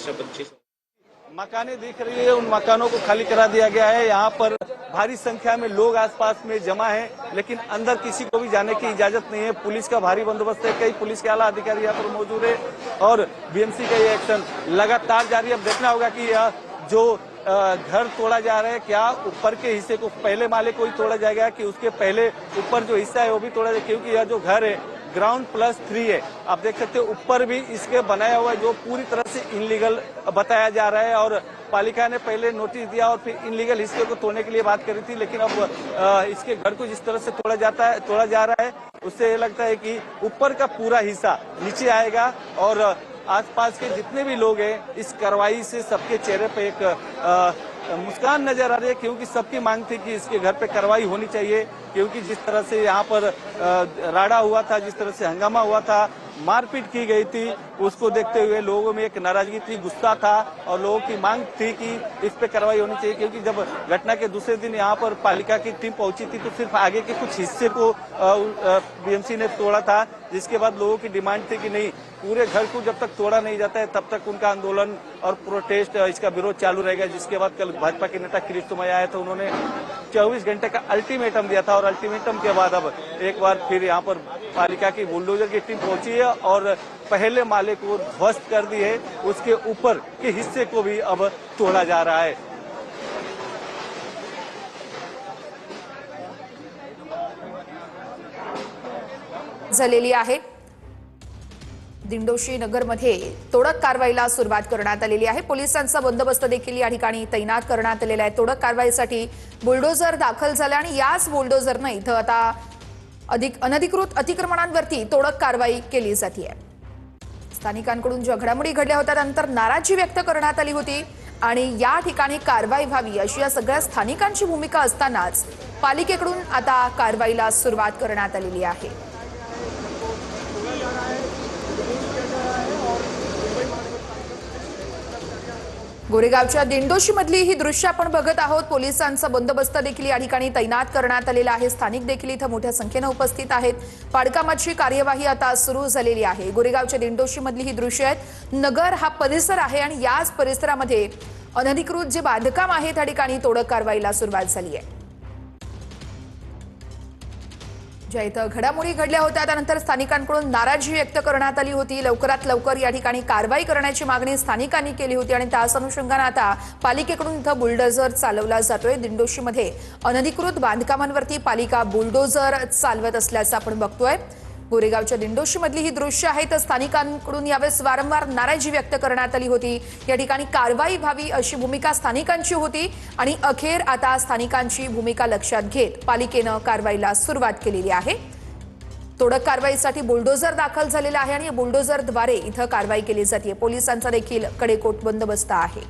25 मकानें दिख रही है, उन मकानों को खाली करा दिया गया है। यहाँ पर भारी संख्या में लोग आसपास में जमा हैं, लेकिन अंदर किसी को भी जाने की इजाजत नहीं है। पुलिस का भारी बंदोबस्त है, कई पुलिस के आला अधिकारी यहाँ पर मौजूद है और बीएमसी का ये एक्शन लगातार जारी है। अब देखना होगा कि यह जो घर तोड़ा जा रहा है, क्या ऊपर के हिस्से को पहले माले को ही तोड़ा जाएगा कि उसके पहले ऊपर जो हिस्सा है वो भी तोड़ा जाएगा, क्योंकि यह जो घर है ग्राउंड +3 है। आप देख सकते हो ऊपर भी इसके बनाया हुआ जो पूरी तरह से इनलीगल बताया जा रहा है और पालिका ने पहले नोटिस दिया और फिर इनलीगल हिस्से को तोड़ने के लिए बात करी थी, लेकिन अब इसके घर को जिस तरह से तोड़ा जा रहा है उससे लगता है कि ऊपर का पूरा हिस्सा नीचे आएगा और आसपास के जितने भी लोग हैं इस कार्रवाई से सबके चेहरे पे एक मुस्कान नजर आ रही है, क्योंकि सबकी मांग थी कि इसके घर पे कार्रवाई होनी चाहिए, क्योंकि जिस तरह से यहाँ पर राड़ा हुआ था, जिस तरह से हंगामा हुआ था, मारपीट की गई थी, उसको देखते हुए लोगों में एक नाराजगी थी, गुस्सा था और लोगों की मांग थी कि इस पे कार्रवाई होनी चाहिए। क्योंकि जब घटना के दूसरे दिन यहाँ पर पालिका की टीम पहुंची थी तो सिर्फ आगे के कुछ हिस्से को बीएमसी ने तोड़ा था, जिसके बाद लोगों की डिमांड थी कि नहीं, पूरे घर को जब तक तोड़ा नहीं जाता है तब तक उनका आंदोलन और प्रोटेस्ट इसका विरोध चालू रहेगा। जिसके बाद कल भाजपा के नेता किरीट सोमैया आए तो उन्होंने 24 घंटे का अल्टीमेटम दिया था और अल्टीमेटम के बाद अब एक बार फिर यहाँ पर पालिका की बुलडोजर की टीम पहुंची है और पहले माले को ध्वस्त कर दी है, उसके ऊपर के हिस्से को भी अब तोड़ा जा रहा है। झालेली आहे। दिंडोशी नगरमध्ये तोडक कारवाईला सुरुवात करण्यात आलेली आहे। पोलिसांचा बंदोबस्त देखील या ठिकाणी तैनात करण्यात आलेला आहे। तोडक कारवाईसाठी बुलडोझर दाखल झाले आणि याच बुलडोझरने इथं आता अनधिकृत अतिक्रमणांवरती तोडक कारवाई केली जाते आहे। स्थानिकांकडून ज्या घडामोडी घडल्या होत्या त्यानंतर नाराजी व्यक्त करण्यात आली होती आणि या ठिकाणी कारवाई व्हावी अशी या सगळ्या स्थानिकांची भूमिका असतानाच पालिकेकडून आता कारवाईला सुरुवात करण्यात आलेली आहे। गोरेगावच्या दिंडोशी मधली ही दृश्य आपण बघत आहोत। पोलिसांचा बंदोबस्त देखील या ठिकाणी तैनात करण्यात आलेला आहे। स्थानिक देखील इथं मोठ्या संख्येने उपस्थित आहेत। पाडकामाची कार्यवाही आता सुरू झालेली आहे। गोरेगावच्या दिंडोशी मधली ही दृश्य आहेत। नगर हा परिसर आहे आणि याच परिसरामध्ये अनधिकृत जे बांधकाम आहे त्या ठिकाणी तोडक कारवाईला सुरुवात झाली आहे। ज्या इथं घडामोडी घडल्या होत्या त्यानंतर स्थानिकांकडून नाराजी व्यक्त करण्यात आली होती। लवकरात लवकर या ठिकाणी कारवाई करण्याची मागणी स्थानिकांनी केली होती आणि त्याच अनुषंगाने आता पालिकेकडून इथं बुलडोझर चालवला जातोय। दिंडोशीमध्ये अनधिकृत बांधकामांवरती पालिका बुलडोझर चालवत असल्याचं आपण बघतोय। गोरेगावच्या दिंडोशी मधली ही दृश्य आहे। तर स्थानिकांकडून यावेळेस वारंवार नाराजी व्यक्त करण्यात आली होती। या ठिकाणी कारवाई व्हावी अशी भूमिका स्थानिकांची होती आणि अखेर आता स्थानिकांची भूमिका लक्षात घेत पालिकेने कारवाईला सुरुवात केलेली आहे। तोडक कारवाईसाठी बुलडोझर दाखल झालेला आहे आणि बुलडोझरद्वारे इथं कारवाई केली जाते। पोलिसांचा देखील कडेकोट बंदोबस्त आहे।